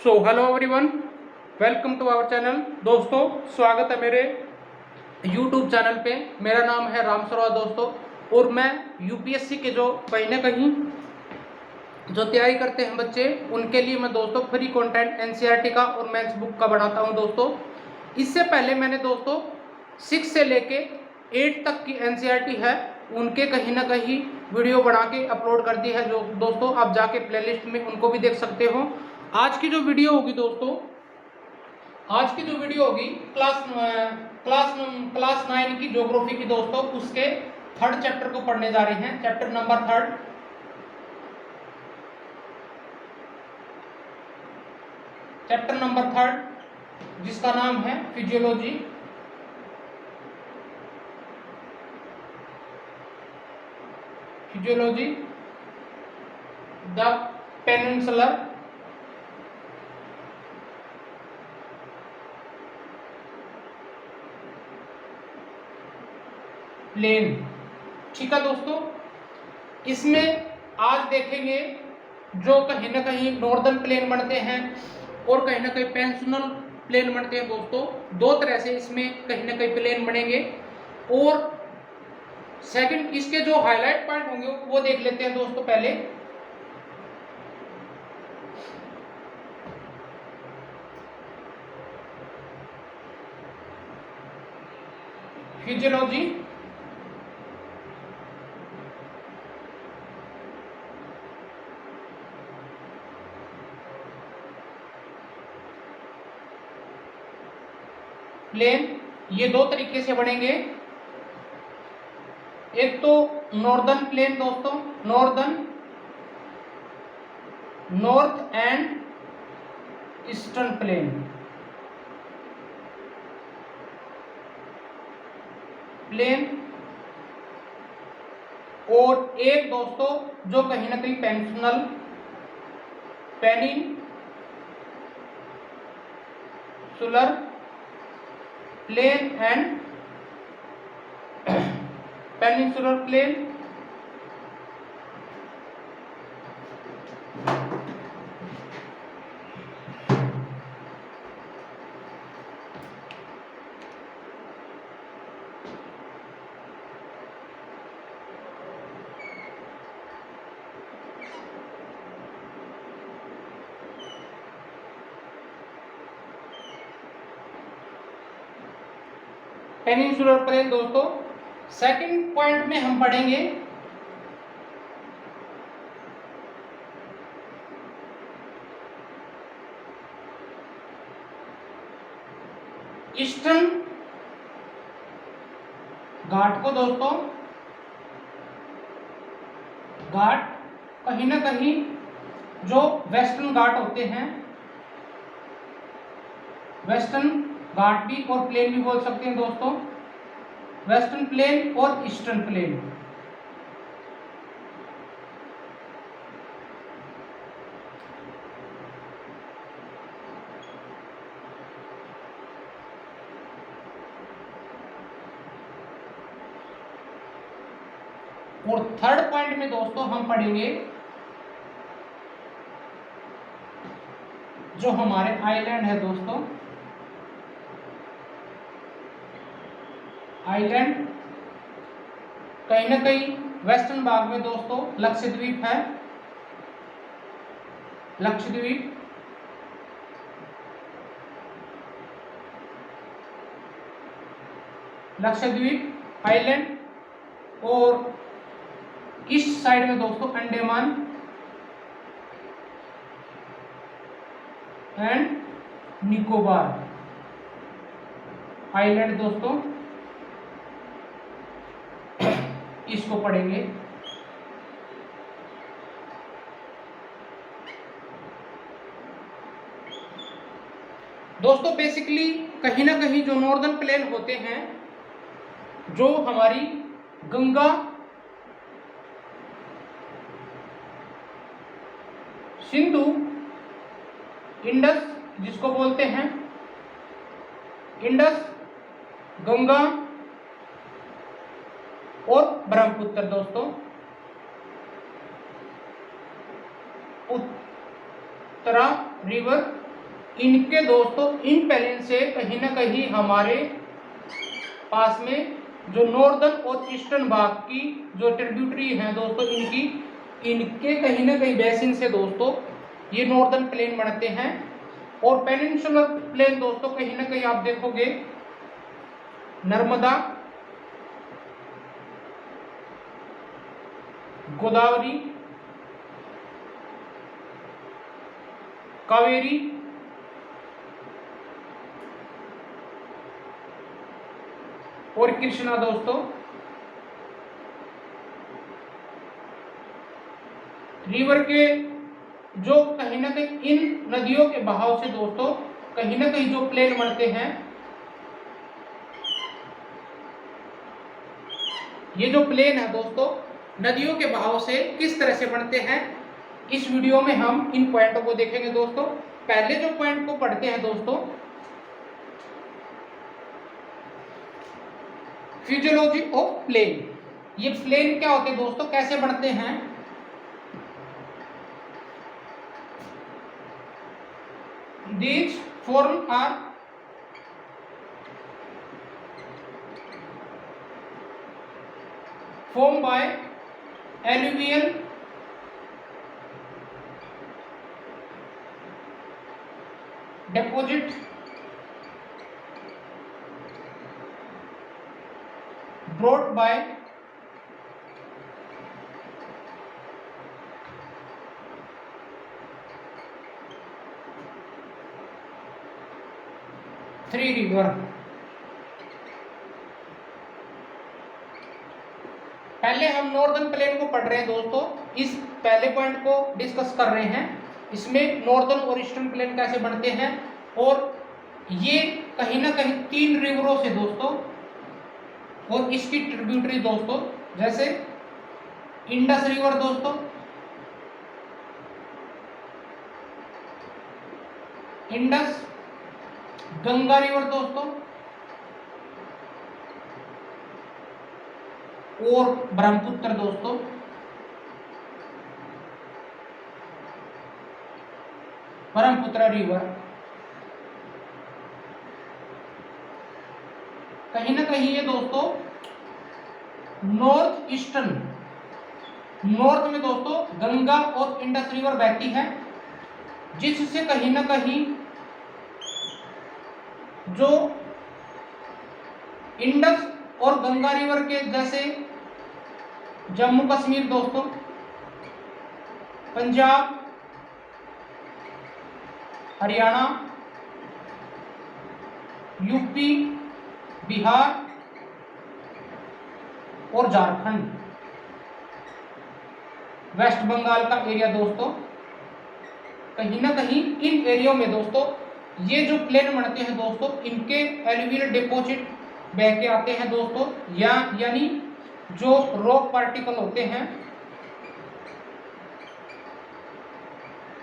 So hello everyone, welcome to our channel. दोस्तों, स्वागत है मेरे यूट्यूब चैनल पे। मेरा नाम है राम सरोवर दोस्तों, और मैं यूपीएससी के जो कहीं ना कहीं जो तैयारी करते हैं बच्चे, उनके लिए मैं दोस्तों फ्री कंटेंट एनसीईआरटी का और मेंस बुक का बनाता हूं दोस्तों। इससे पहले मैंने दोस्तों 6 से लेके 8 तक की एनसीईआरटी है, उनके कहीं ना कहीं वीडियो बना के अपलोड कर दी है। जो दोस्तों आप जाके प्लेलिस्ट में उनको भी देख सकते हो। आज की जो वीडियो होगी दोस्तों, आज की जो वीडियो होगी क्लास 9 की ज्योग्राफी की दोस्तों, उसके 3rd चैप्टर को पढ़ने जा रहे हैं। चैप्टर नंबर 3, चैप्टर नंबर 3, जिसका नाम है physiology. Physiology the peninsular plain. ठीक है दोस्तों, इसमें आज देखेंगे जो कहीं ना कहीं नॉर्दर्न प्लेन बनते हैं और कहीं ना कहीं पेनिनसुलर प्लेन बनते हैं दोस्तों। 2 तरह से इसमें कहीं ना कहीं प्लेन बनेंगे। और सेकंड, इसके जो हाईलाइट पॉइंट होंगे वो देख लेते हैं दोस्तों। पहले फिजियोलॉजी प्लेन, ये 2 तरीके से बनेंगे। एक तो नॉर्दर्न प्लेन दोस्तों, नॉर्थ एंड ईस्टर्न प्लेन। और एक दोस्तों जो कहीं ना कहीं peninsular plain and peninsular plain. Peninsular plain दोस्तों। सेकंड पॉइंट में हम पढ़ेंगे ईस्टर्न घाट को दोस्तों। घाट कहीं ना कहीं जो वेस्टर्न घाट होते हैं, वेस्टर्न घाट भी और प्लेन भी बोल सकते हैं दोस्तों। वेस्टर्न प्लेन और ईस्टर्न प्लेन। और थर्ड पॉइंट में दोस्तों हम पढ़ेंगे जो हमारे आइलैंड है दोस्तों। आइलैंड कहीं ना कहीं वेस्टर्न भाग में दोस्तों लक्षद्वीप है। लक्षद्वीप, लक्षद्वीप आइलैंड। और ईस्ट साइड में दोस्तों अंडमान एंड निकोबार आइलैंड दोस्तों, इसको पढ़ेंगे। दोस्तों बेसिकली कहीं ना कहीं जो नॉर्दर्न प्लेन होते हैं, जो हमारी गंगा, सिंधु, इंडस जिसको बोलते हैं, इंडस, गंगा और ब्रह्मपुत्र दोस्तों, उत्तरा रिवर इनके दोस्तों इन प्लेन से कहीं ना कहीं हमारे पास में जो नॉर्दर्न और ईस्टर्न भाग की जो ट्रिब्यूटरी हैं दोस्तों इनके कहीं ना कहीं बेसिन से दोस्तों ये नॉर्दर्न प्लेन बनते हैं। और पेनिनसुलर प्लेन दोस्तों कहीं ना कहीं आप देखोगे नर्मदा, गोदावरी, कावेरी और कृष्णा दोस्तों रिवर के जो कहीं ना कहीं इन नदियों के बहाव से दोस्तों कहीं ना कहीं जो प्लेन बनते हैं, ये जो प्लेन है दोस्तों नदियों के बहाव से किस तरह से बनते हैं, इस वीडियो में हम इन पॉइंटों को देखेंगे दोस्तों। पहले जो पॉइंट को पढ़ते हैं दोस्तों, फिजियोलॉजी ऑफ प्लेन। ये प्लेन क्या होते हैं दोस्तों, कैसे बनते हैं। These forms are formed by alluvial deposit brought by three river. पहले हम नॉर्दर्न प्लेन को पढ़ रहे हैं दोस्तों, इस पहले पॉइंट को डिस्कस कर रहे हैं। इसमें नॉर्दर्न और ईस्टर्न प्लेन कैसे बनते हैं और ये कहीं ना कहीं 3 रिवरों से दोस्तों और इसकी ट्रिब्यूटरी दोस्तों, जैसे इंडस रिवर दोस्तों, इंडस, गंगा रिवर दोस्तों और ब्रह्मपुत्र दोस्तों। ब्रह्मपुत्र रिवर कहीं ना कहीं ये दोस्तों नॉर्थ ईस्टर्न, नॉर्थ में दोस्तों गंगा और इंडस रिवर बहती है, जिससे कहीं ना कहीं जो इंडस और गंगा रिवर के जैसे जम्मू कश्मीर दोस्तों, पंजाब, हरियाणा, यूपी, बिहार और झारखंड, वेस्ट बंगाल का एरिया दोस्तों, कहीं ना कहीं इन एरियो में दोस्तों ये जो प्लेन बनते हैं दोस्तों, इनके एलुवियल डिपॉजिट बह के आते हैं दोस्तों, यानी जो रॉक पार्टिकल होते हैं,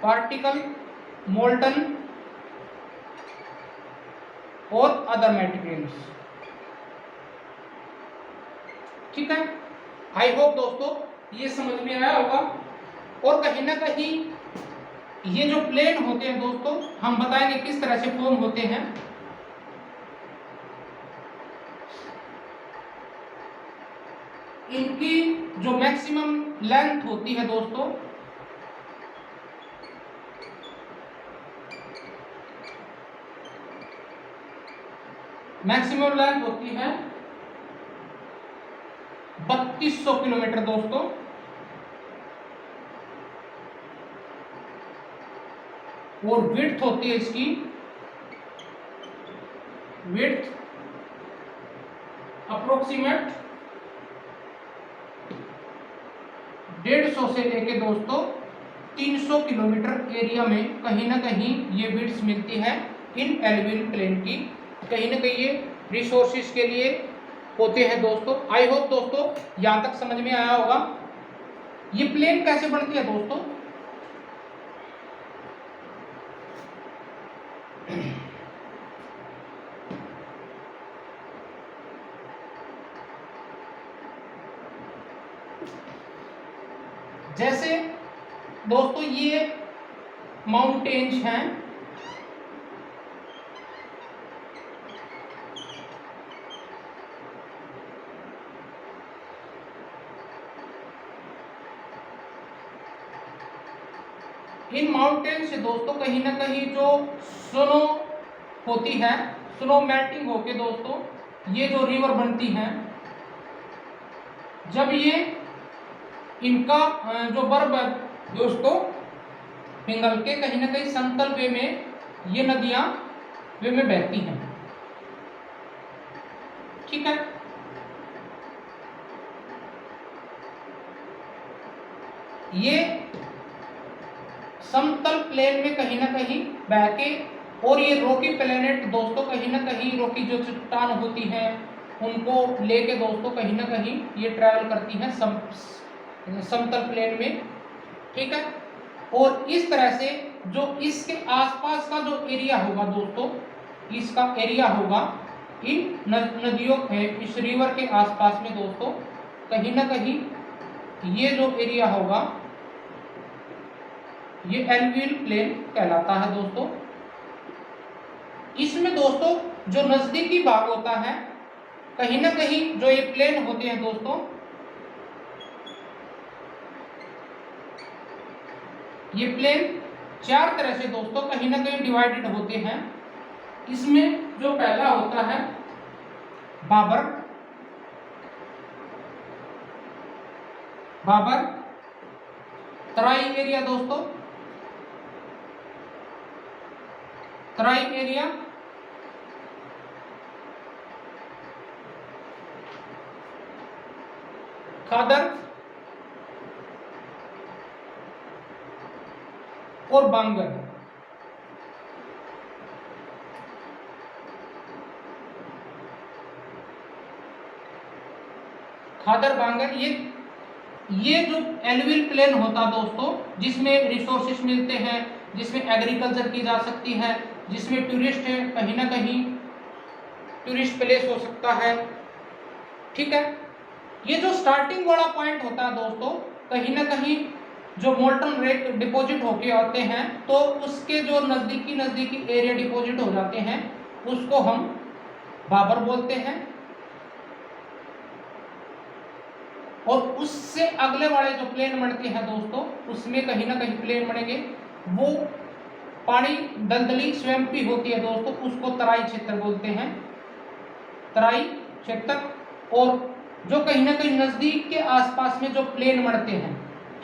पार्टिकल, मोल्टन और अदर मटेरियल्स। ठीक है, आई होप दोस्तों ये समझ में आया होगा। और कहीं ना कहीं ये जो प्लेन होते हैं दोस्तों, हम बताएंगे किस तरह से फॉर्म होते हैं। इनकी जो मैक्सिमम लेंथ होती है दोस्तों, मैक्सिमम लेंथ होती है 3200 किलोमीटर दोस्तों, और विड्थ होती है इसकी, विड्थ अप्रोक्सीमेट 150 से लेके दोस्तों 300 किलोमीटर एरिया में कहीं ना कहीं ये विड्थ मिलती है इन एलुवियल प्लेन की। कहीं ना कहीं ये रिसोर्सेज के लिए होते हैं दोस्तों। आई होप दोस्तों यहां तक समझ में आया होगा। ये प्लेन कैसे बनती है दोस्तों, जैसे दोस्तों ये माउंटेन्स हैं, इन माउंटेन से दोस्तों कहीं ना कहीं जो स्नो होती है, स्नो मेल्टिंग होके दोस्तों ये जो रिवर बनती है, जब ये इनका जो बर्फ है दोस्तों पिघल के कहीं ना कहीं समतल वे में ये नदियां वे में बहती हैं। ठीक है, ये समतल प्लेन में कहीं ना कहीं बह के, और ये रॉकी प्लेनेट दोस्तों कहीं ना कहीं रॉकी जो चट्टान होती है उनको लेके दोस्तों कहीं ना कहीं ये ट्रैवल करती हैं समतल प्लेन में। ठीक है, और इस तरह से जो इसके आसपास का जो एरिया होगा दोस्तों, इसका एरिया होगा इन नदियों के, इस रिवर के आसपास में दोस्तों कहीं ना कहीं ये जो एरिया होगा ये एलुवियल प्लेन कहलाता है दोस्तों। इसमें दोस्तों जो नजदीकी भाग होता है, कहीं ना कहीं जो ये प्लेन होते हैं दोस्तों, ये प्लेन चार तरह से दोस्तों कहीं ना कहीं डिवाइडेड होते हैं। इसमें जो पहला होता है बाबर, बाबर तराई एरिया दोस्तों, तराई एरिया, खादर और बांगर। खादर बांगर ये जो एलुवियल प्लेन होता दोस्तों, जिसमें रिसोर्सेस मिलते हैं, जिसमें एग्रीकल्चर की जा सकती है, जिसमें टूरिस्ट है, कहीं ना कहीं टूरिस्ट प्लेस हो सकता है। ठीक है, ये जो स्टार्टिंग वाला पॉइंट होता है दोस्तों, कहीं ना कहीं जो मोल्टन रेक डिपॉजिट होके आते हैं तो उसके जो नजदीकी एरिया डिपॉजिट हो जाते हैं उसको हम बाबर बोलते हैं। और उससे अगले वाले जो प्लेन बनते हैं दोस्तों, उसमें कहीं ना कहीं प्लेन बनेंगे, वो पानी दलदली स्वयंपी होती है दोस्तों, उसको तराई क्षेत्र बोलते हैं, तराई क्षेत्र। और जो कहीं ना कहीं नजदीक के आसपास में जो प्लेन बनते हैं,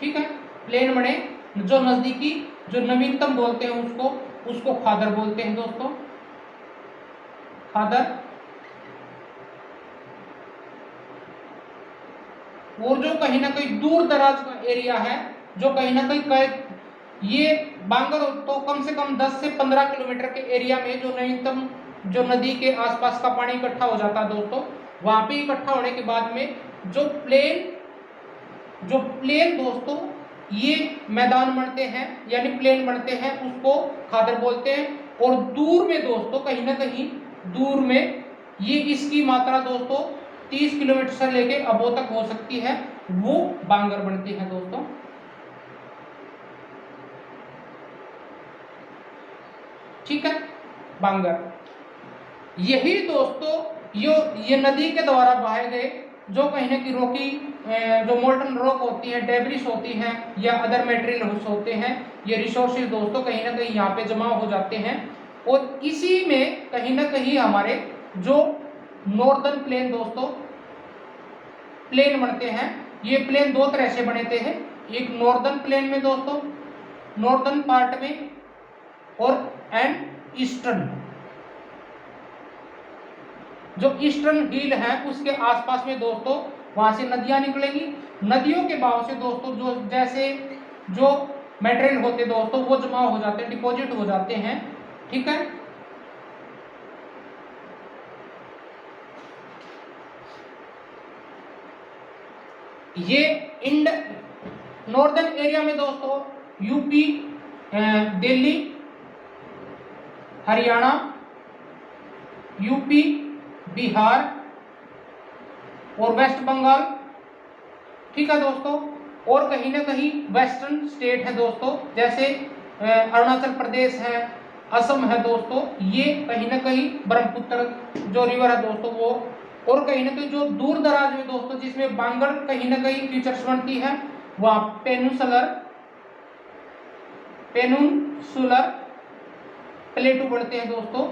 ठीक है, प्लेन बने जो नजदीकी जो नवीनतम बोलते हैं उसको खादर बोलते हैं दोस्तों, खादर। और जो कहीं ना कहीं दूर दराज का एरिया है, जो कहीं ना कहीं ये बांगर तो कम से कम 10 से 15 किलोमीटर के एरिया में जो नवीनतम जो नदी के आसपास का पानी इकट्ठा हो जाता है दोस्तों, वहां पे इकट्ठा होने के बाद में जो प्लेन दोस्तों ये मैदान बनते हैं यानी प्लेन बनते हैं, उसको खादर बोलते हैं। और दूर में दोस्तों कहीं ना कहीं दूर में ये इसकी मात्रा दोस्तों 30 किलोमीटर से लेके अबो तक हो सकती है, वो बांगर बनते हैं दोस्तों। ठीक है, बांगर यही दोस्तों ये नदी के द्वारा बहाए गए जो कहीं ना कहीं रॉकी जो मोल्टन रॉक होती है, डेब्रिस होती हैं या अदर मटेरियल होते हैं, ये रिसोर्सेज दोस्तों कहीं ना कहीं यहाँ पे जमा हो जाते हैं। और इसी में कहीं ना कहीं हमारे जो नॉर्दर्न प्लेन दोस्तों प्लेन बनते हैं। ये प्लेन दो तरह से बनते हैं, एक नॉर्दर्न प्लेन में दोस्तों, नॉर्दर्न पार्ट में, और एंड ईस्टर्न जो ईस्टर्न हिल है उसके आसपास में दोस्तों वहां से नदियां निकलेंगी। नदियों के बहाव से दोस्तों जो जैसे जो मटेरियल होते दोस्तों वो जमा हो जाते हैं, डिपॉजिट हो जाते हैं। ठीक है, ये नॉर्दर्न एरिया में दोस्तों यूपी, दिल्ली, हरियाणा, यूपी, बिहार और वेस्ट बंगाल। ठीक है दोस्तों, और कहीं ना कहीं वेस्टर्न स्टेट है दोस्तों, जैसे अरुणाचल प्रदेश है, असम है दोस्तों, ये कहीं ना कहीं ब्रह्मपुत्र जो रिवर है दोस्तों वो। और कहीं ना कहीं जो दूर दराज में दोस्तों जिसमें बांगर कहीं ना कहीं फीचर्स बनती है, वहां पेनिनसुलर पेनिनसुलर प्लेटू बनते हैं दोस्तों।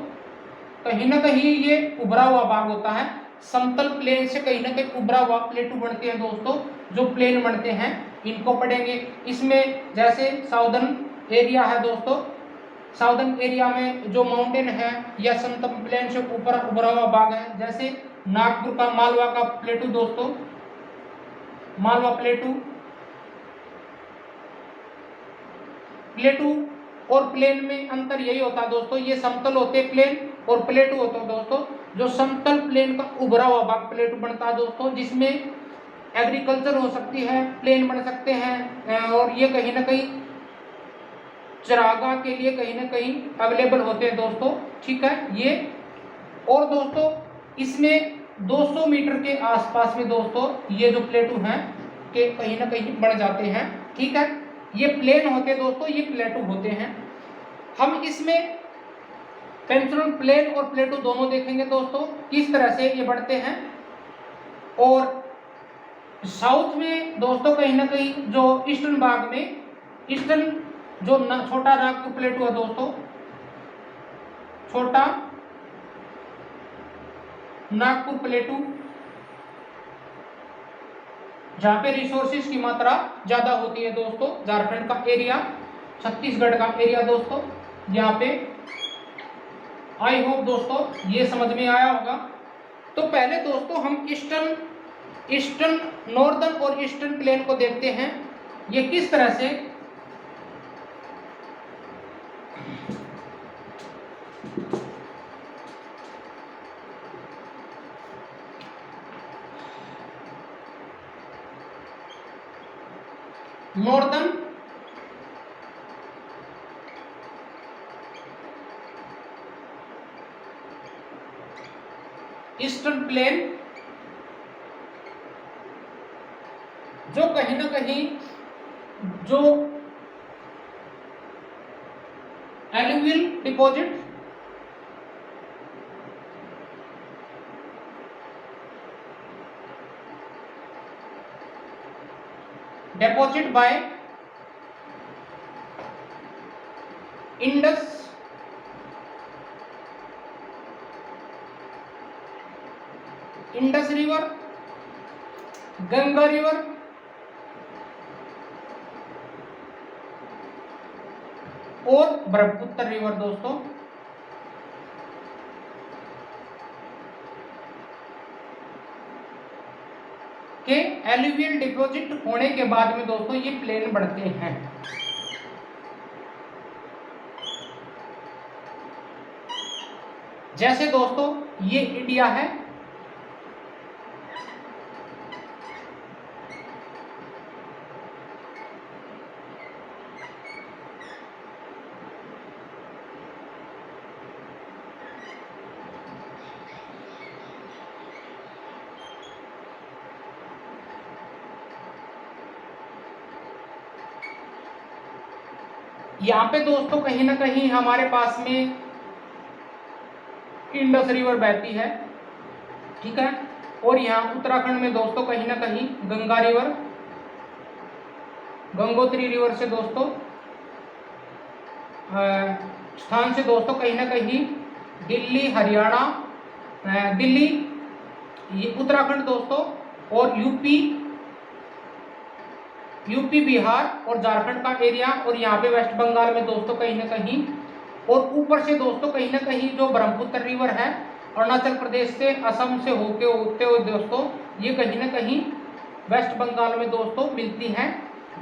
कहीं ना कहीं ये उभरा हुआ भाग होता है, समतल प्लेन से कहीं ना कहीं उभरा हुआ प्लेटू बनते हैं दोस्तों, जो प्लेन बनते हैं इनको पढ़ेंगे। इसमें जैसे साउदर्न एरिया है दोस्तों, साउदर्न एरिया में जो माउंटेन है या समतल प्लेन से ऊपर उभरा हुआ भाग है, जैसे नागपुर का मालवा का प्लेटू दोस्तों, मालवा प्लेटू। प्लेटू और प्लेन में अंतर यही होता है दोस्तों, ये समतल होते प्लेन और प्लेटू होता है दोस्तों। जो समतल प्लेन का उभरा हुआ भाग प्लेटू बनता है दोस्तों, जिसमें एग्रीकल्चर हो सकती है, प्लेन बन सकते हैं, और ये कहीं ना कहीं चरागाह के लिए कहीं ना कहीं अवेलेबल होते हैं दोस्तों। ठीक है ये, और दोस्तों इसमें 200 मीटर के आसपास में दोस्तों ये जो प्लेटू हैं के कहीं ना कहीं बढ़ जाते हैं। ठीक है, ये प्लेन होते हैं दोस्तों, ये प्लेटू होते हैं। हम इसमें पेनिनसुलर प्लेन और प्लेटू दोनों देखेंगे दोस्तों, किस तरह से ये बढ़ते हैं। और साउथ में दोस्तों कहीं ना कहीं जो ईस्टर्न भाग में, ईस्टर्न जो छोटा नागपुर प्लेटू है दोस्तों, छोटा नागपुर प्लेटू, जहां पे रिसोर्सेज की मात्रा ज्यादा होती है दोस्तों, झारखंड का एरिया, छत्तीसगढ़ का एरिया दोस्तों, यहाँ पे। आई होप दोस्तों ये समझ में आया होगा। तो पहले दोस्तों हम ईस्टर्न नॉर्दर्न और ईस्टर्न प्लेन को देखते हैं, ये किस तरह से नॉर्दर्न ईस्टर्न प्लेन जो कहीं ना कहीं जो alluvial deposit by Indus river, Ganga river और ब्रह्मपुत्र रिवर दोस्तों, के एलुवियल डिपॉजिट होने के बाद में दोस्तों ये प्लेन बढ़ते हैं। जैसे दोस्तों ये इंडिया है, यहाँ पे दोस्तों कहीं ना कहीं हमारे पास में इंडस रिवर बहती है। ठीक है, और यहाँ उत्तराखंड में दोस्तों कहीं ना कहीं गंगा रिवर, गंगोत्री रिवर से दोस्तों स्थान से दोस्तों कहीं ना कहीं दिल्ली, हरियाणा, दिल्ली, ये उत्तराखंड दोस्तों, और यूपी, बिहार और झारखंड का एरिया, और यहाँ पे वेस्ट बंगाल में दोस्तों कहीं ना कहीं, और ऊपर से दोस्तों कहीं ना कहीं जो ब्रह्मपुत्र रिवर है अरुणाचल प्रदेश से, असम से होते हुए दोस्तों ये कहीं ना कहीं वेस्ट बंगाल में दोस्तों मिलती हैं।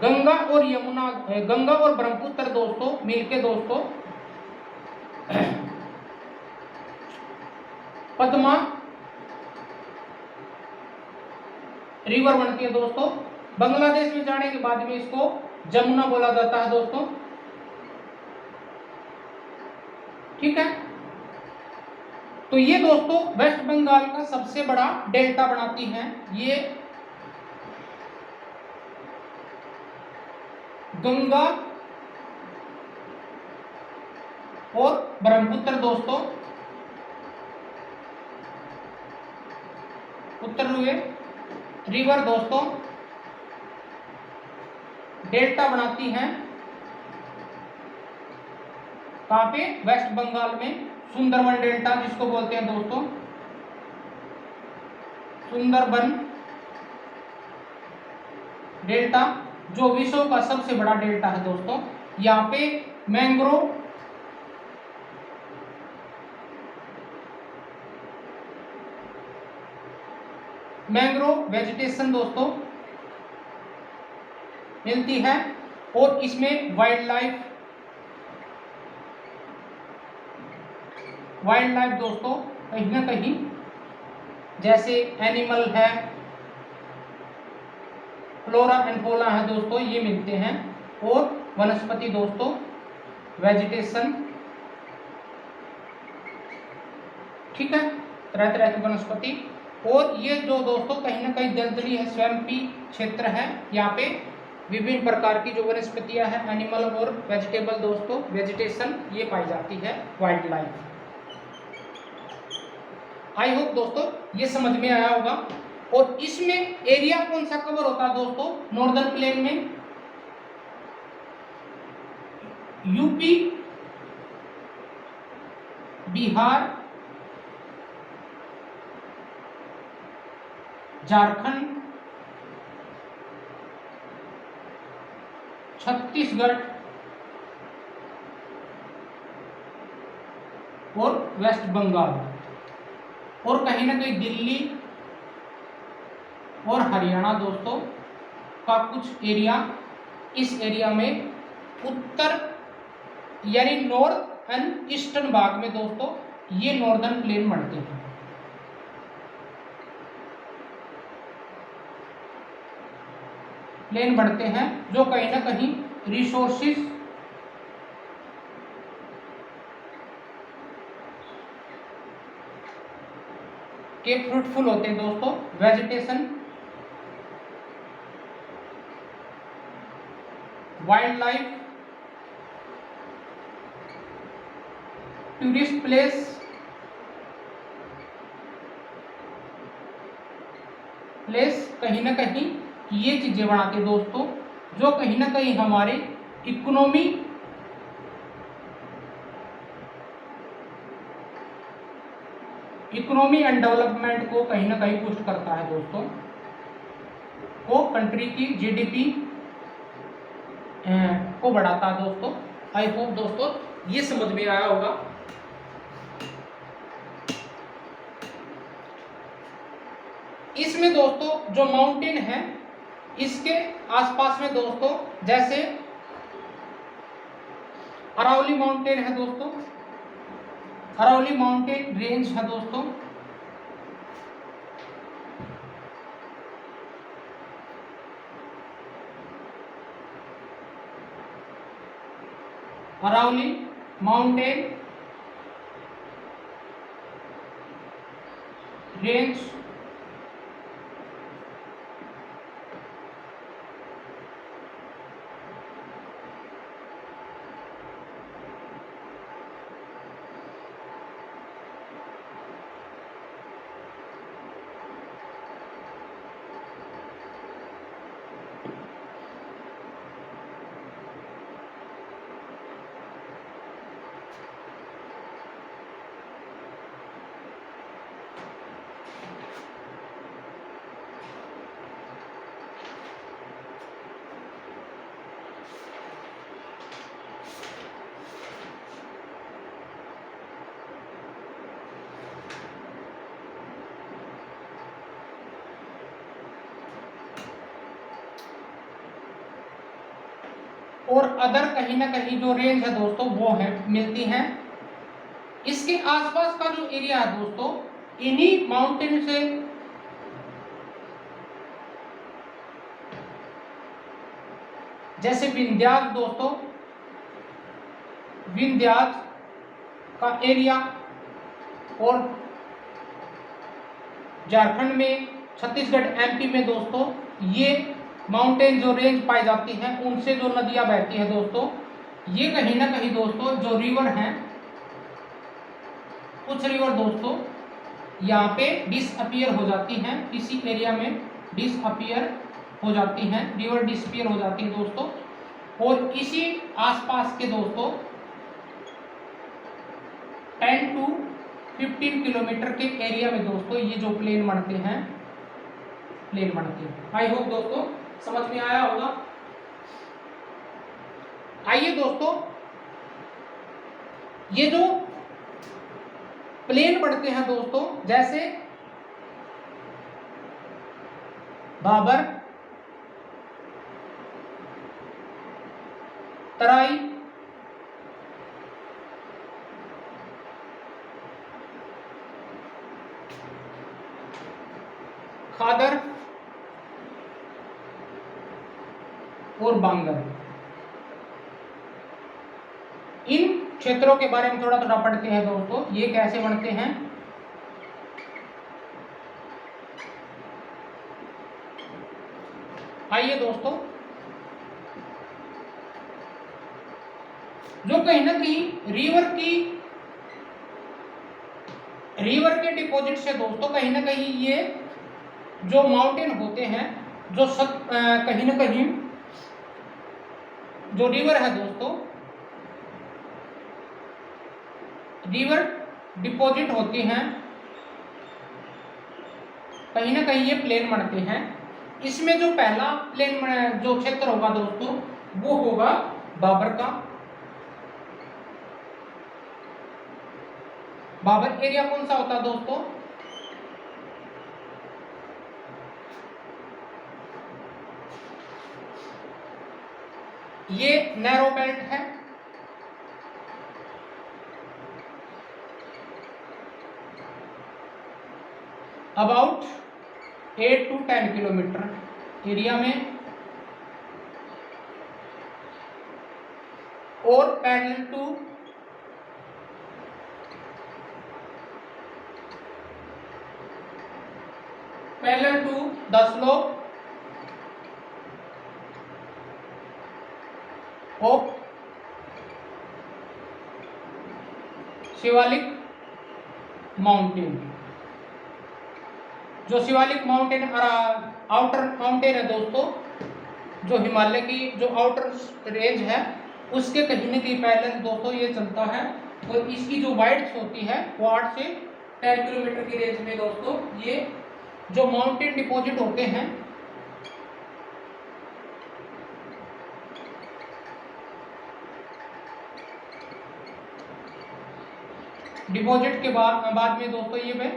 गंगा और यमुना, गंगा और ब्रह्मपुत्र दोस्तों मिलके दोस्तों पद्मा रिवर बनती है दोस्तों। बांग्लादेश में जाने के बाद में इसको जमुना बोला जाता है दोस्तों। ठीक है, तो ये दोस्तों वेस्ट बंगाल का सबसे बड़ा डेल्टा बनाती हैं ये गंगा और ब्रह्मपुत्र दोस्तों, उत्तर हुए रिवर दोस्तों डेल्टा बनाती हैं कहाँ पे, वेस्ट बंगाल में सुंदरबन डेल्टा जिसको बोलते हैं दोस्तों, सुंदरबन डेल्टा, जो विश्व का सबसे बड़ा डेल्टा है दोस्तों। यहाँ पे मैंग्रोव वेजिटेशन दोस्तों मिलती है, और इसमें वाइल्ड लाइफ दोस्तों कहीं ना कहीं जैसे एनिमल है, फ्लोरा एंड फौना है दोस्तों, ये मिलते हैं। और वनस्पति दोस्तों, वेजिटेशन, ठीक है, तरह तरह की वनस्पति। और ये जो दोस्तों कहीं ना कहीं दलदली है, स्वैम्पी क्षेत्र है, यहाँ पे विभिन्न प्रकार की जो वनस्पतियां हैं, एनिमल और वेजिटेबल दोस्तों, वेजिटेशन ये पाई जाती है, वाइल्ड लाइफ। आई होप दोस्तों ये समझ में आया होगा। और इसमें एरिया कौन सा कवर होता है दोस्तों, नॉर्दर्न प्लेन में यूपी, बिहार, झारखंड, छत्तीसगढ़ और वेस्ट बंगाल, और कहीं ना कहीं दिल्ली और हरियाणा दोस्तों का कुछ एरिया। इस एरिया में उत्तर यानी नॉर्थ एंड ईस्टर्न भाग में दोस्तों ये नॉर्दर्न प्लेन बनते हैं। प्लेन बढ़ते हैं जो कहीं ना कहीं रिसोर्सेस के फ्रूटफुल होते हैं दोस्तों। Vegetation, wild life, tourist place कहीं ना कहीं ये चीजें बनाते हैं दोस्तों, जो कहीं ना कहीं हमारे इकोनॉमी एंड डेवलपमेंट को कहीं ना कहीं बूस्ट करता है दोस्तों, को कंट्री की जीडीपी को बढ़ाता है दोस्तों। आई होप दोस्तों ये समझ में आया होगा। इसमें दोस्तों जो माउंटेन है, इसके आसपास में दोस्तों जैसे अरावली माउंटेन है दोस्तों, अरावली माउंटेन रेंज है दोस्तों, अरावली माउंटेन रेंज और अदर कहीं ना कहीं जो रेंज है दोस्तों वो है मिलती हैं। इसके आसपास का जो एरिया है दोस्तों, इन्हीं माउंटेन से जैसे विंध्याचल दोस्तों, विंध्याचल का एरिया, और झारखंड में, छत्तीसगढ़, एमपी में दोस्तों ये माउंटेन जो रेंज पाई जाती हैं, उनसे जो नदियां बहती हैं दोस्तों, ये कहीं ना कहीं दोस्तों जो रिवर हैं, कुछ रिवर दोस्तों यहाँ पे डिसअपीयर हो जाती हैं, इसी एरिया में डिसअपीयर हो जाती हैं, रिवर डिसअपीयर हो जाती है दोस्तों। और इसी आसपास के दोस्तों 10 to 15 किलोमीटर के एरिया में दोस्तों ये जो प्लेन बनते हैं, प्लेन बनते हैं। आई होप दोस्तों समझ में आया होगा। आइए दोस्तों, ये जो प्लेन बढ़ते हैं दोस्तों, जैसे बाबर, तराई, खादर और बांगर, इन क्षेत्रों के बारे में थोड़ा थोड़ा पढ़ते हैं दोस्तों। ये कैसे बनते हैं, आइए दोस्तों, जो कहीं ना कहीं रिवर के डिपॉजिट से दोस्तों कहीं ना कहीं ये जो माउंटेन होते हैं, जो कहीं ना कहीं जो रिवर है दोस्तों, रिवर डिपॉजिट होती हैं, कहीं ना कहीं ये प्लेन बनते हैं। इसमें जो पहला प्लेन जो क्षेत्र होगा दोस्तों, वो होगा बाबर का। बाबर एरिया कौन सा होता है दोस्तों, ये नैरो बेल्ट है, अबाउट 8 to 10 किलोमीटर एरिया में, और parallel to the slope of Shivalik mountain. जो शिवालिक माउंटेन आउटर माउंटेन है दोस्तों, जो हिमालय की जो आउटर रेंज है, उसके कहीं न कहीं पैरेलल दोस्तों ये चलता है, और इसकी जो वाइड्थ होती है वो 8 से 10 किलोमीटर की रेंज में दोस्तों ये जो माउंटेन डिपॉजिट होते हैं, डिपॉजिट के बाद में दोस्तों ये पे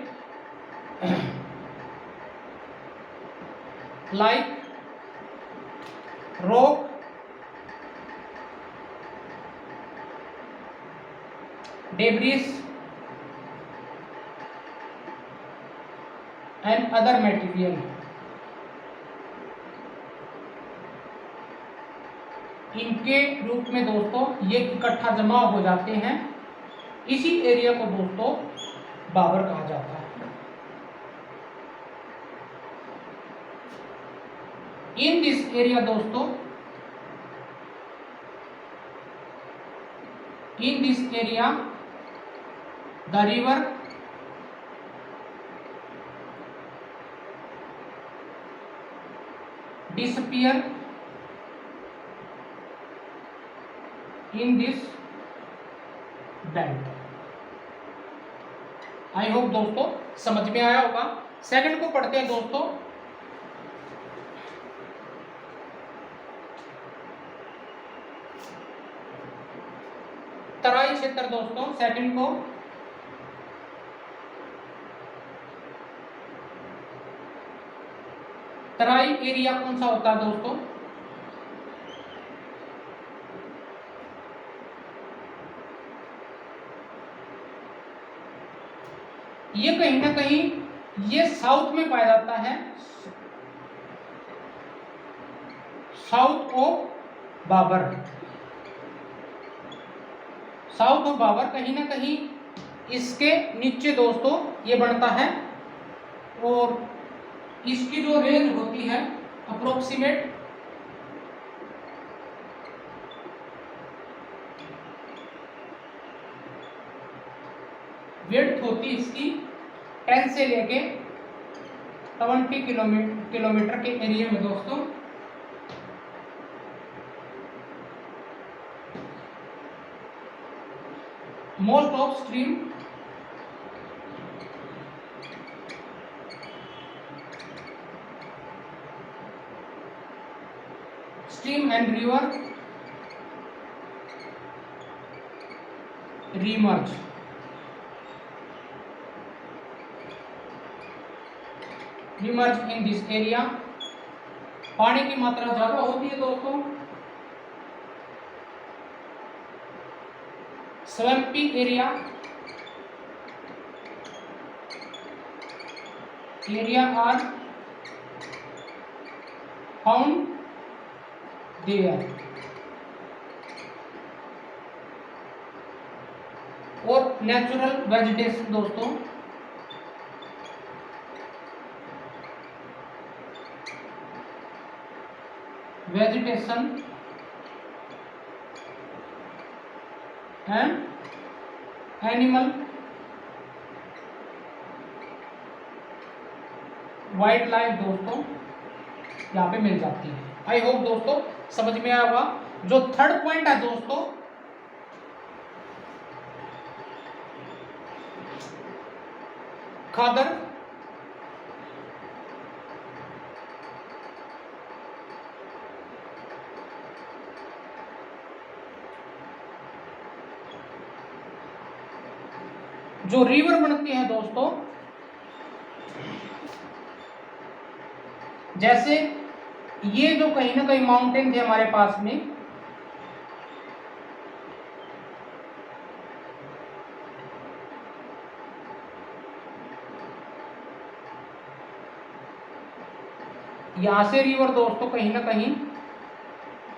like rock, debris and other material, इनके रूप में दोस्तों ये इकट्ठा जमा हो जाते हैं। इसी एरिया को दोस्तों बाबर कहा जाता है। इन दिस एरिया दोस्तों, in this area the river disappear in this belt। I hope दोस्तों समझ में आया होगा। सेकंड को पढ़ते हैं दोस्तों। तराई क्षेत्र दोस्तों, सेकंड को तराई एरिया कौन सा होता है दोस्तों, ये कहीं ना कहीं ये साउथ में पाया जाता है, south of Bhabar. South of Bhabar कहीं ना कहीं इसके नीचे दोस्तों ये बनता है, और इसकी जो रेंज होती है अप्रोक्सीमेट विड्थ होती इसकी 10 से लेके 20 किलोमीटर के एरिया में दोस्तों। most of stream and river remerge in this area। पानी की मात्रा ज्यादा होती है दोस्तों, swampy area are found there। और नेचुरल वेजिटेशन दोस्तों, vegetation and animal wild life दोस्तों यहाँ पे मिल जाती है। आई होप दोस्तों समझ में आया होगा। जो थर्ड पॉइंट है दोस्तों, खादर, जो रिवर बनती है दोस्तों, जैसे ये जो कहीं ना कहीं माउंटेन थे हमारे पास में, यहां से रिवर दोस्तों कहीं ना कहीं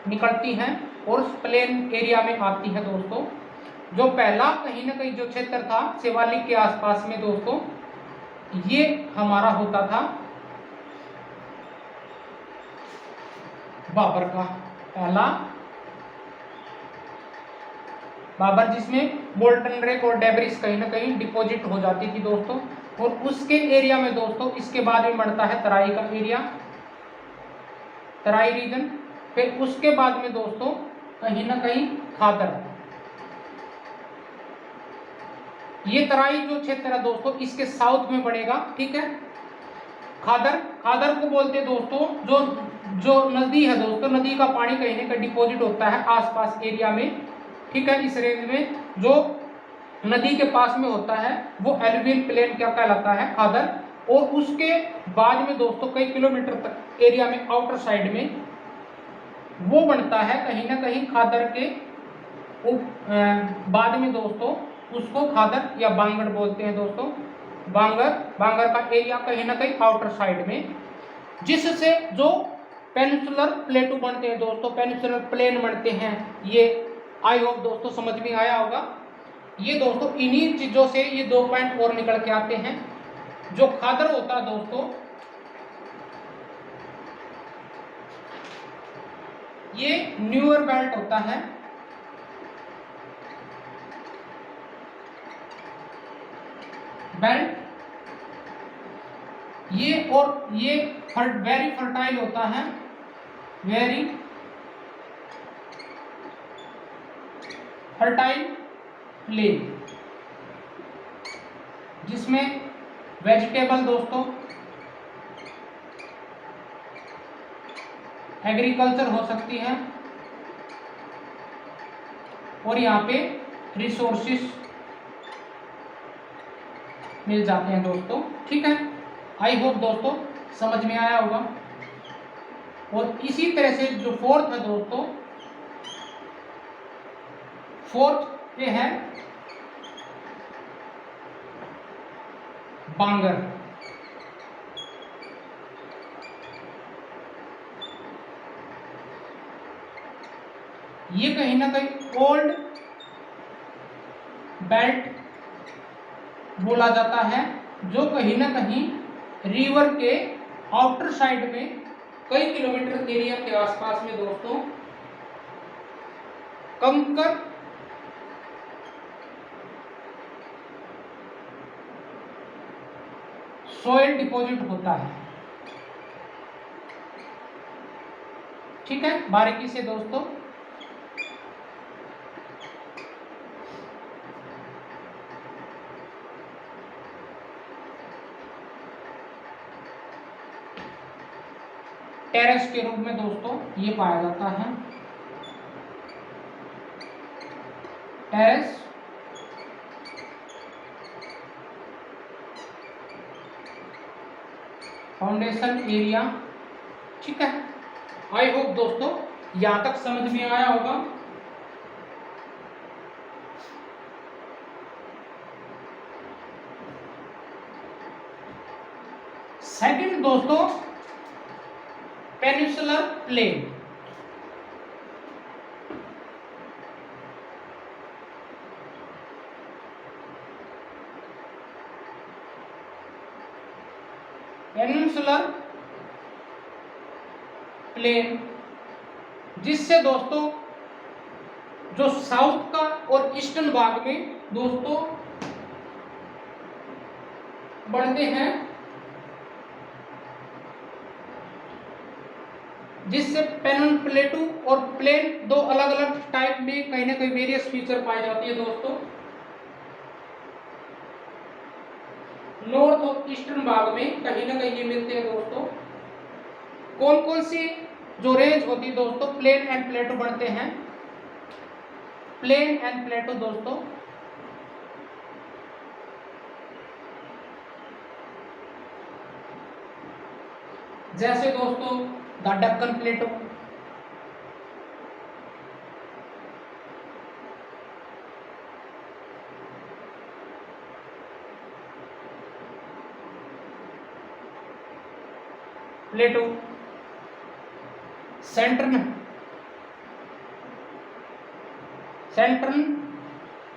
निकलती हैं और प्लेन एरिया में आती है दोस्तों। जो पहला कहीं ना कहीं जो क्षेत्र था शिवालिक के आसपास में दोस्तों, ये हमारा होता था बाबर का पहला बाबर, जिसमें मोल्टन रेक और डेब्रिस कहीं ना कहीं डिपॉजिट हो जाती थी दोस्तों। और उसके एरिया में दोस्तों इसके बाद में बढ़ता है तराई का एरिया, तराई रीजन। फिर उसके बाद में दोस्तों कहीं ना कहीं खादर, ये तराई जो क्षेत्र है दोस्तों इसके साउथ में बढ़ेगा, ठीक है। खादर, खादर को बोलते हैं दोस्तों जो नदी है दोस्तों, नदी का पानी कहीं ना कहीं डिपॉजिट होता है आसपास एरिया में, ठीक है। इस रेंज में जो नदी के पास में होता है वो एलुवियल प्लेन क्या कहलाता है, खादर। और उसके बाद में दोस्तों कई किलोमीटर तक एरिया में आउटर साइड में वो बनता है कहीं ना कहीं खादर के बाद में दोस्तों उसको खादर या बांगड़ बोलते हैं दोस्तों। बांगर का एरिया कहीं ना कहीं आउटर साइड में, जिससे जो पेनिनसुलर प्लेटू बनते हैं दोस्तों, पेनिनसुलर प्लेन बनते हैं। ये आई होप दोस्तों समझ में आया होगा। ये दोस्तों इन्हीं चीजों से ये 2 पॉइंट और निकल के आते हैं। जो खादर होता है दोस्तों, ये न्यूअर बेल्ट होता है, बेल्ट ये, और ये वेरी फर्टाइल होता है, वेरी फर्टाइल प्लेन, जिसमें वेजिटेबल दोस्तों एग्रीकल्चर हो सकती है और यहाँ पे रिसोर्सेस मिल जाते हैं दोस्तों, ठीक है। आई होप दोस्तों समझ में आया होगा। और इसी तरह से जो फोर्थ है दोस्तों, फोर्थ पे है बांगर। ये कहीं ना कहीं ओल्ड बेल्ट बोला जाता है, जो कहीं ना कहीं रिवर के आउटर साइड में कई किलोमीटर एरिया के आसपास में दोस्तों कंकर सोयल डिपॉजिट होता है, ठीक है। बारीकी से दोस्तों टेरेस के रूप में दोस्तों ये पाया जाता है। Terrace foundation area. ठीक है, आई होप दोस्तों यहां तक समझ में आया होगा। सेकंड दोस्तों पेनिनसुलर प्लेन। पेनिनसुलर प्लेन जिससे दोस्तों जो साउथ का और ईस्टर्न भाग में दोस्तों बढ़ते हैं, जिससे पेनिन प्लेटू और प्लेन दो अलग अलग टाइप में कहीं ना कहीं वेरियस फीचर पाई जाती है दोस्तों। नॉर्थ और ईस्टर्न भाग में कहीं ना कहीं ये मिलते हैं दोस्तों। कौन कौन सी जो रेंज होती है दोस्तों प्लेन एंड प्लेटो बनते हैं। प्लेन एंड प्लेटो दोस्तों जैसे दोस्तों the Deccan plateau, plateau central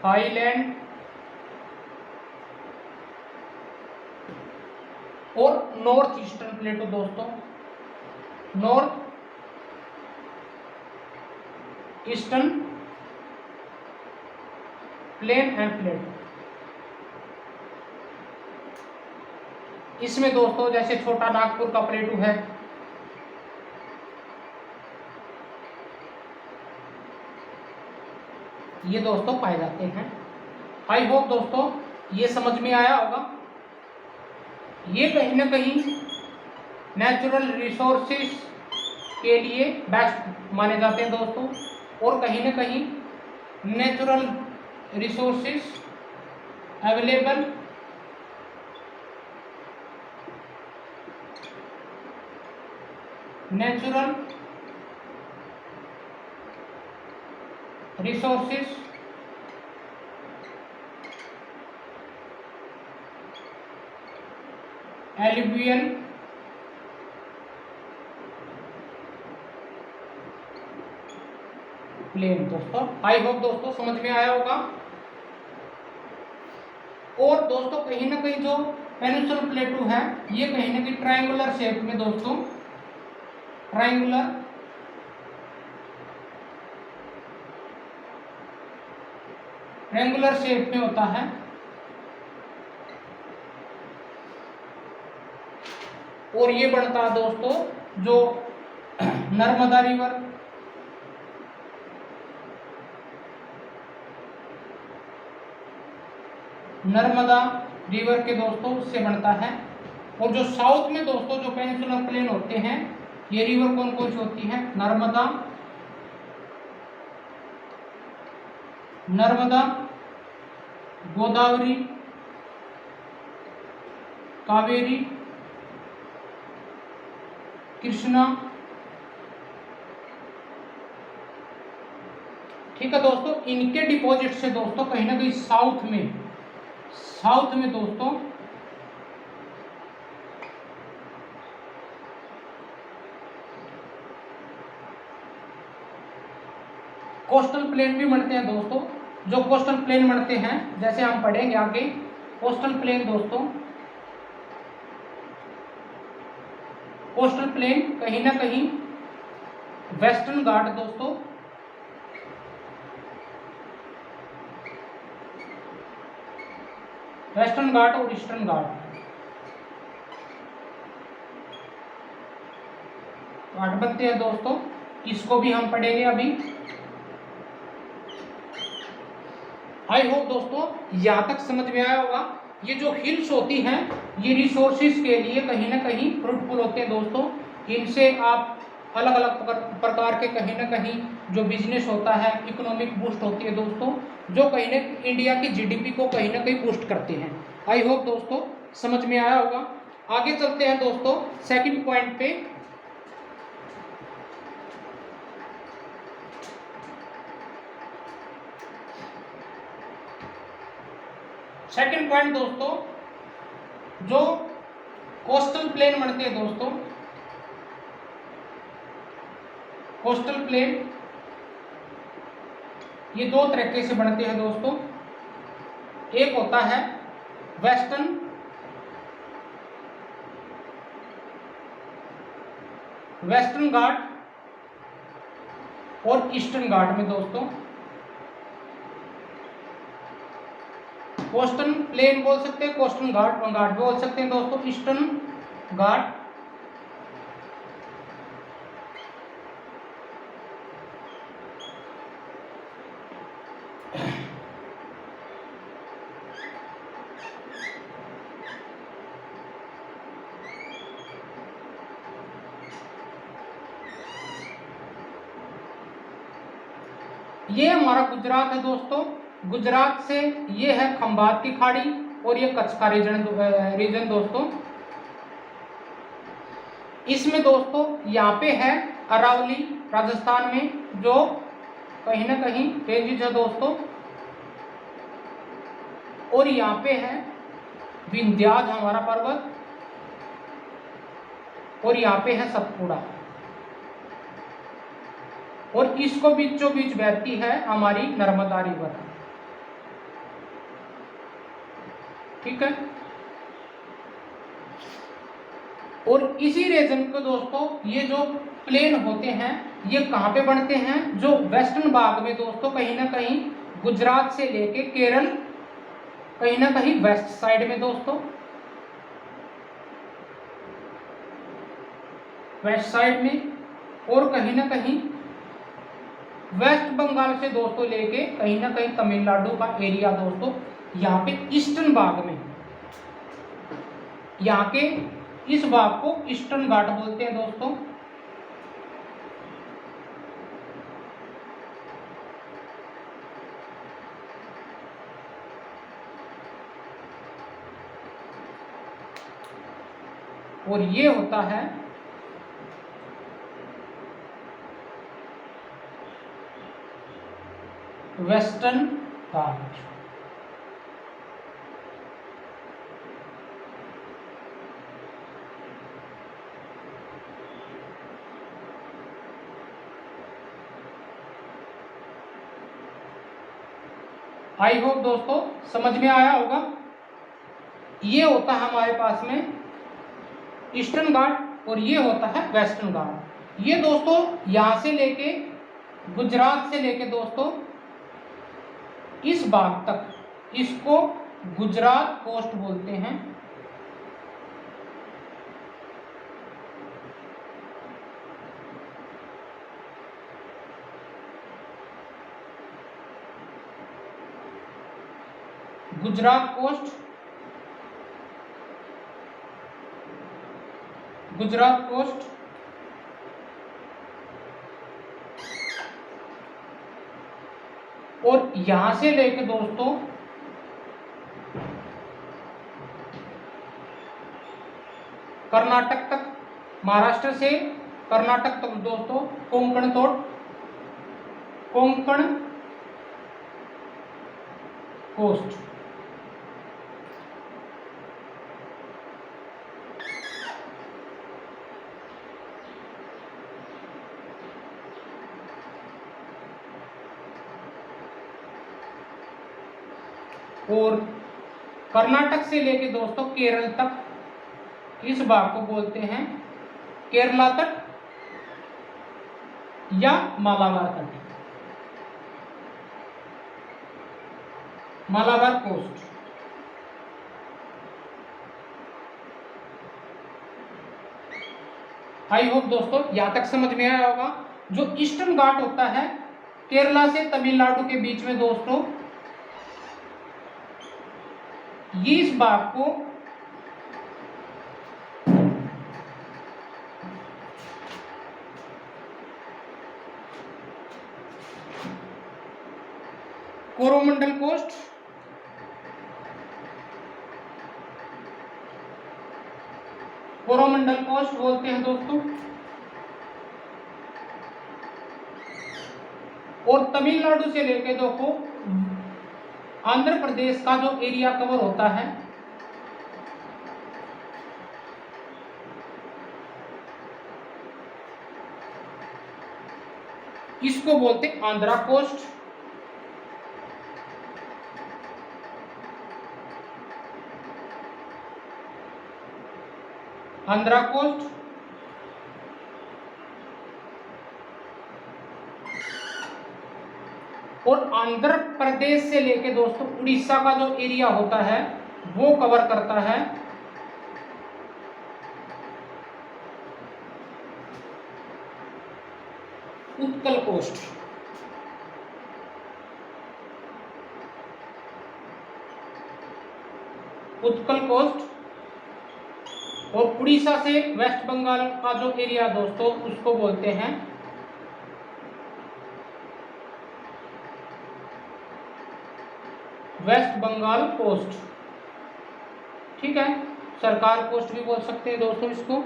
highland और नॉर्थ ईस्टर्न प्लेटो दोस्तों। North eastern plain and plateau. इसमें दोस्तों जैसे छोटा नागपुर का प्लेटू है, ये दोस्तों पाए जाते हैं। आई होप दोस्तों ये समझ में आया होगा। ये कहीं ना कहीं नेचुरल रिसोर्सेस के लिए बेस्ट माने जाते हैं दोस्तों, और कहीं ना कहीं natural resources available natural resources alluvial plain दोस्तों। आई होप दोस्तों समझ में आया होगा। और दोस्तों कहीं ना कहीं जो पेनिनसुलर प्लेटू है ये कहीं ना कहीं ट्रायंगुलर शेप में दोस्तों ट्रायंगुलर शेप में होता है। और ये बनता है दोस्तों जो नर्मदा रिवर के दोस्तों से बनता है। और जो साउथ में दोस्तों जो पेनिनसुलर प्लेन होते हैं, ये रिवर कौन कौन सी होती है, नर्मदा, गोदावरी, कावेरी, कृष्णा। ठीक है दोस्तों, इनके डिपॉजिट से दोस्तों कहीं ना कहीं साउथ में दोस्तों कोस्टल प्लेन भी बनते हैं दोस्तों। जो कोस्टल प्लेन बनते हैं जैसे हम पढ़ेंगे आगे, कोस्टल प्लेन दोस्तों, कोस्टल प्लेन कहीं ना कहीं वेस्टर्न घाट दोस्तों, वेस्टर्न घाट और ईस्टर्न घाट बनते हैं दोस्तों। इसको भी हम पढ़ेंगे अभी। आई होप दोस्तों यहाँ तक समझ में आया होगा। ये जो हिल्स होती हैं ये रिसोर्सेज के लिए कहीं ना कहीं फ्रूटफुल होते हैं दोस्तों। इनसे आप अलग अलग प्रकार के कहीं ना कहीं जो बिजनेस होता है, इकोनॉमिक बूस्ट होती है दोस्तों, जो कहीं ना इंडिया की जीडीपी को कहीं ना कहीं बूस्ट करते हैं। आई होप दोस्तों समझ में आया होगा। आगे चलते हैं दोस्तों सेकंड पॉइंट पे। सेकंड पॉइंट दोस्तों, जो कोस्टल प्लेन बनते हैं दोस्तों, कोस्टल प्लेन ये दो तरीके से बनते हैं दोस्तों। एक होता है वेस्टर्न घाट और ईस्टर्न घाट में दोस्तों। कोस्टल प्लेन बोल सकते हैं, कोस्टल घाट बोल सकते हैं दोस्तों, ईस्टर्न घाट। ये हमारा गुजरात है दोस्तों। गुजरात से ये है खंभात की खाड़ी और ये कच्छ का रीजन दोस्तों। इसमें दोस्तों यहाँ पे है अरावली राजस्थान में, जो कहीं ना कहीं रेंजेस है दोस्तों। और यहाँ पे है विंध्याचल हमारा पर्वत, और यहाँ पे है सतपुड़ा, और इसको बीचों बीच बहती है हमारी नर्मदा रिवर। ठीक है। और इसी रीजन को दोस्तों ये जो प्लेन होते हैं ये कहाँ पे बनते हैं, जो वेस्टर्न भाग में दोस्तों, कहीं ना कहीं गुजरात से लेके केरल, कहीं ना कहीं वेस्ट साइड में दोस्तों, वेस्ट साइड में, और कहीं ना कहीं वेस्ट बंगाल से दोस्तों लेके कहीं ना कहीं तमिलनाडु का एरिया दोस्तों, यहाँ पे ईस्टर्न भाग में, यहाँ के इस भाग को ईस्टर्न घाट बोलते हैं दोस्तों। और ये होता है वेस्टर्न घाट। आई होप दोस्तों समझ में आया होगा। ये होता है हमारे पास में ईस्टर्न घाट और ये होता है वेस्टर्न घाट। ये दोस्तों यहां से लेके गुजरात से लेके दोस्तों इस भाग तक, इसको गुजरात कोस्ट बोलते हैं। Gujarat coast, Gujarat coast. और यहां से लेके दोस्तों कर्नाटक तक, महाराष्ट्र से कर्नाटक तक दोस्तों कोंकण कोस्ट। और कर्नाटक से लेके दोस्तों केरल तक इस भाग को बोलते हैं केरला तट या मालाबार तट, मालाबार कोस्ट। आई होप दोस्तों यहां तक समझ में आया होगा। जो ईस्टर्न घाट होता है केरला से तमिलनाडु के बीच में दोस्तों, ये इस भाग को कोरोमंडल कोस्ट, कोरोमंडल कोस्ट बोलते हैं दोस्तों। और तमिलनाडु से लेके देखो आंध्र प्रदेश का जो एरिया कवर होता है इसको बोलते हैं आंध्रा कोस्ट। आंध्रा कोस्ट। और आंध्र प्रदेश से लेके दोस्तों उड़ीसा का जो एरिया होता है वो कवर करता है उत्कल कोस्ट। उत्कल कोस्ट। और उड़ीसा से वेस्ट बंगाल का जो एरिया दोस्तों उसको बोलते हैं वेस्ट बंगाल कोस्ट। ठीक है, सरकार कोस्ट भी बोल सकते हैं दोस्तों इसको।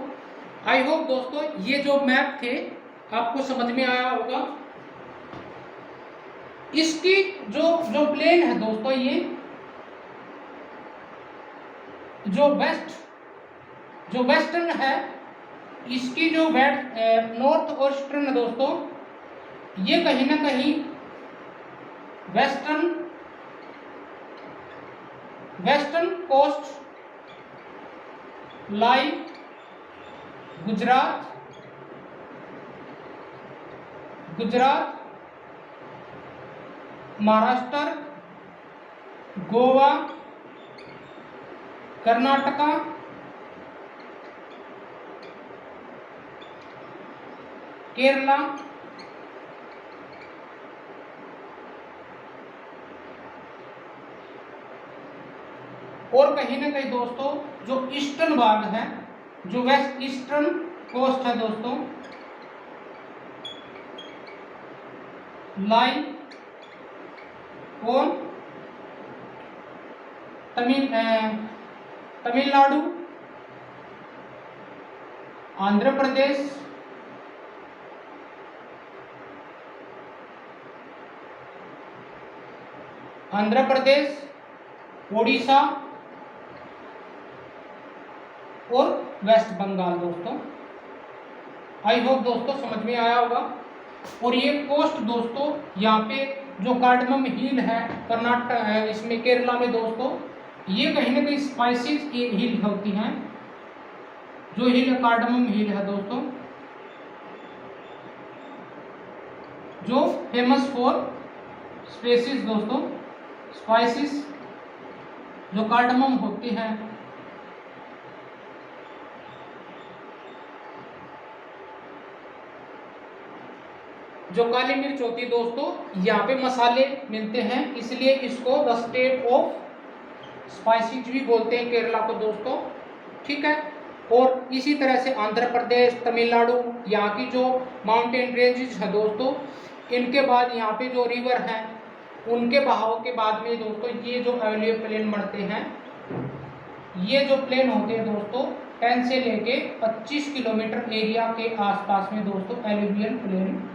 आई होप दोस्तों ये जो मैप थे आपको समझ में आया होगा। इसकी जो प्लेन है दोस्तों, ये जो वेस्टर्न है, इसकी जो नॉर्थ ईस्टर्न है दोस्तों, ये कहीं ना कहीं वेस्टर्न कोस्ट लाई गुजरात, महाराष्ट्र, गोवा, कर्नाटका, केरला, और कहीं ना कहीं दोस्तों जो ईस्टर्न भाग है, जो वेस्ट ईस्टर्न कोस्ट है दोस्तों, लाई और तमिलनाडु, आंध्र प्रदेश, ओडिशा और वेस्ट बंगाल दोस्तों। आई होप दोस्तों समझ में आया होगा। और ये कोस्ट दोस्तों, यहाँ पे जो कार्डमम हिल है कर्नाटक, इसमें केरला में दोस्तों, ये कहीं ना कहीं स्पाइसेस हिल होती हैं। जो हिल कार्डमम हिल है दोस्तों, जो फेमस फॉर स्पाइसेस दोस्तों, स्पाइसेस जो कार्डमम होती हैं, जो काली मिर्च होती है दोस्तों, यहाँ पे मसाले मिलते हैं, इसलिए इसको द स्टेट ऑफ स्पाइसेस भी बोलते हैं केरला को दोस्तों। ठीक है, और इसी तरह से आंध्र प्रदेश, तमिलनाडु, यहाँ की जो माउंटेन रेंजेस है दोस्तों, इनके बाद यहाँ पे जो रिवर हैं उनके बहाव के बाद में दोस्तों ये जो एलुवियल प्लेन बढ़ते हैं, ये जो प्लेन होते हैं दोस्तों 10 से लेके 25 किलोमीटर एरिया के आसपास में दोस्तों एलुवियल प्लेन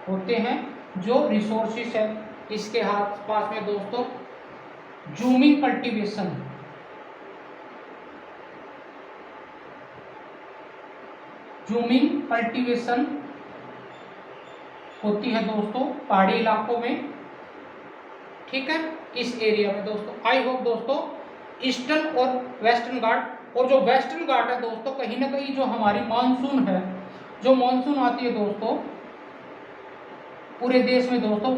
होते हैं। जो रिसोर्सेस है इसके आसपास में दोस्तों जूमिंग कल्टीवेशन होती है दोस्तों पहाड़ी इलाकों में। ठीक है, इस एरिया में दोस्तों। आई होप दोस्तों ईस्टर्न और वेस्टर्न घाट, और जो वेस्टर्न घाट है दोस्तों, कहीं ना कहीं जो हमारी मानसून है, जो मानसून आती है दोस्तों पूरे देश में दोस्तों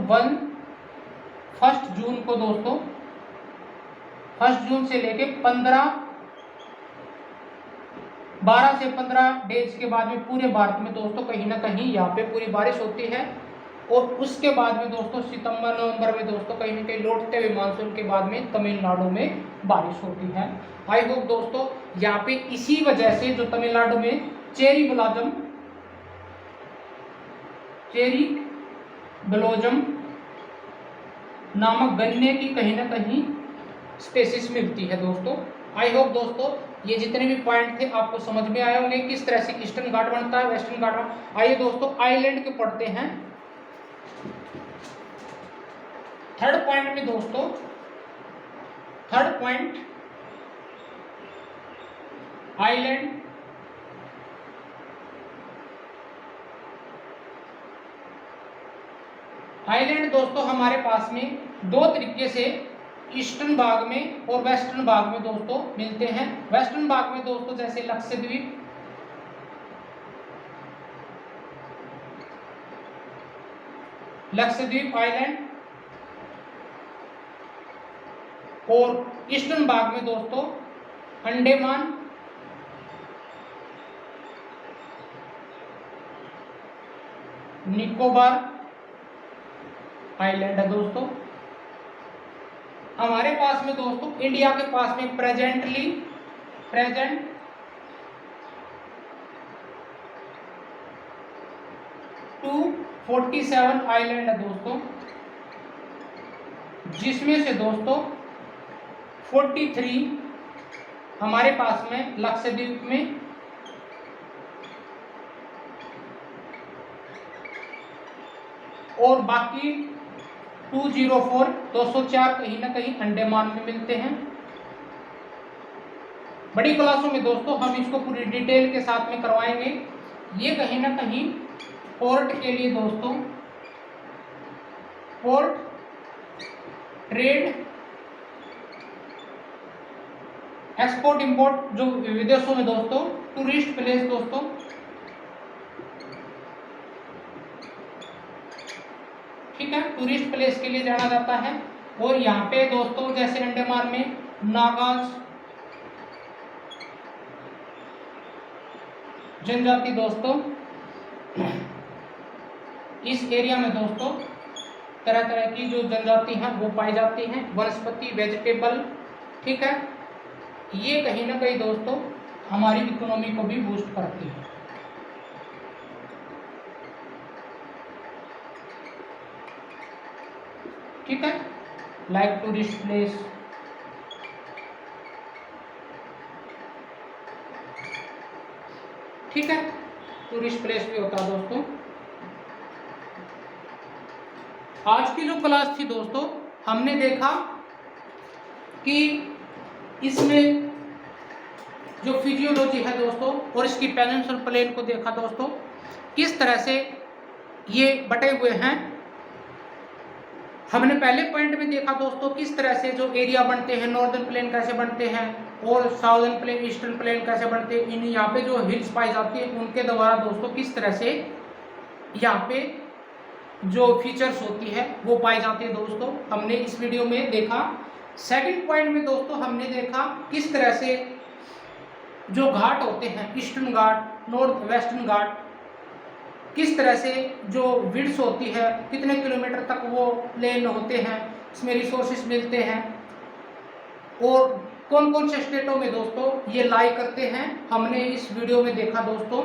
1 जून को दोस्तों, 1 जून से लेके 12 से 15 डेज के बाद में पूरे भारत में दोस्तों कहीं ना कहीं यहाँ पे पूरी बारिश होती है। और उसके बाद में दोस्तों सितंबर नवंबर में दोस्तों कहीं ना कहीं लौटते हुए मानसून के बाद में तमिलनाडु में बारिश होती है। आई होप दोस्तों यहाँ पे इसी वजह से जो तमिलनाडु में चेरी ब्लोजम नामक गन्ने की कहीं ना कहीं स्पेसिस मिलती है दोस्तों। आई होप दोस्तों ये जितने भी पॉइंट थे आपको समझ में आए होंगे, किस तरह से ईस्टर्न घाट बनता है, वेस्टर्न घाट। आइए दोस्तों आइलैंड के पढ़ते हैं। थर्ड पॉइंट में दोस्तों, थर्ड पॉइंट आइलैंड। आइलैंड दोस्तों हमारे पास में दो तरीके से ईस्टर्न भाग में और वेस्टर्न भाग में दोस्तों मिलते हैं। वेस्टर्न भाग में दोस्तों जैसे लक्षद्वीप, लक्षद्वीप आइलैंड, और ईस्टर्न भाग में दोस्तों अंडमान, निकोबार आइलैंड है दोस्तों। हमारे पास में दोस्तों इंडिया के पास में प्रेजेंट 247 आइलैंड है दोस्तों, जिसमें से दोस्तों 43 हमारे पास में लक्षद्वीप में, और बाकी 204 कहीं ना कहीं अंडमान में मिलते हैं। बड़ी क्लासों में दोस्तों हम इसको पूरी डिटेल के साथ में करवाएंगे। ये कहीं ना कहीं पोर्ट के लिए दोस्तों, पोर्ट ट्रेड, एक्सपोर्ट इंपोर्ट जो विदेशों में दोस्तों, टूरिस्ट प्लेस दोस्तों, ठीक है, टूरिस्ट प्लेस के लिए जाना जाता है। और यहाँ पे दोस्तों जैसे अंडमान में नागाज जनजाति दोस्तों, इस एरिया में दोस्तों तरह तरह की जो जनजाति हैं वो पाई जाती हैं, वनस्पति, वेजिटेबल, ठीक है। ये कहीं ना कहीं दोस्तों हमारी इकोनॉमी को भी बूस्ट करती है। ठीक है, लाइक टूरिस्ट प्लेस, ठीक है, टूरिस्ट प्लेस भी होता है दोस्तों। आज की जो क्लास थी दोस्तों, हमने देखा कि इसमें जो फिजियोलॉजी है दोस्तों और इसकी पेनिनसुलर प्लेन को देखा दोस्तों, किस तरह से ये बटे हुए हैं। हमने पहले पॉइंट में देखा दोस्तों किस तरह से जो एरिया बनते हैं, नॉर्दर्न प्लेन कैसे बनते हैं और साउदर्न प्लेन, ईस्टर्न प्लेन कैसे बनते हैं। इन यहाँ पे जो हिल्स पाई जाती है उनके द्वारा दोस्तों किस तरह से यहाँ पे जो फीचर्स होती है वो पाई जाती है दोस्तों, हमने इस वीडियो में देखा। सेकंड पॉइंट में दोस्तों हमने देखा किस तरह से जो घाट होते हैं, ईस्टर्न घाट, नॉर्थ वेस्टर्न घाट, किस तरह से जो विड्थ होती है, कितने किलोमीटर तक वो प्लेन होते हैं, इसमें रिसोर्सेज मिलते हैं और कौन कौन से स्टेटों में दोस्तों ये लाई करते हैं, हमने इस वीडियो में देखा दोस्तों।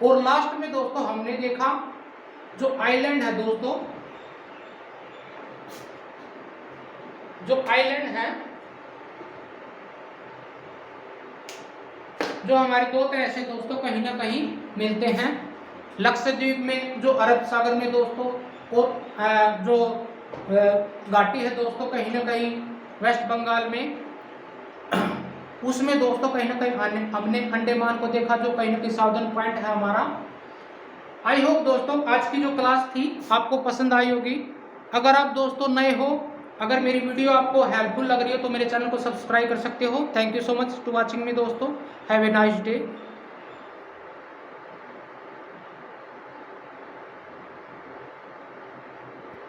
और लास्ट में दोस्तों हमने देखा जो आइलैंड है दोस्तों, जो आइलैंड है जो हमारे दो तरह से दोस्तों कहीं ना कहीं मिलते हैं। लक्षद्वीप में जो अरब सागर में दोस्तों, और जो घाटी है दोस्तों कहीं ना कहीं वेस्ट बंगाल में, उसमें दोस्तों कहीं ना कहीं हमने अंडमान को देखा जो कहीं ना कहीं साउदर्न पॉइंट है हमारा। आई होप दोस्तों आज की जो क्लास थी आपको पसंद आई होगी। अगर आप दोस्तों नए हो, अगर मेरी वीडियो आपको हेल्पफुल लग रही हो तो मेरे चैनल को सब्सक्राइब कर सकते हो। Thank you so much to watching me दोस्तों। Have a nice day.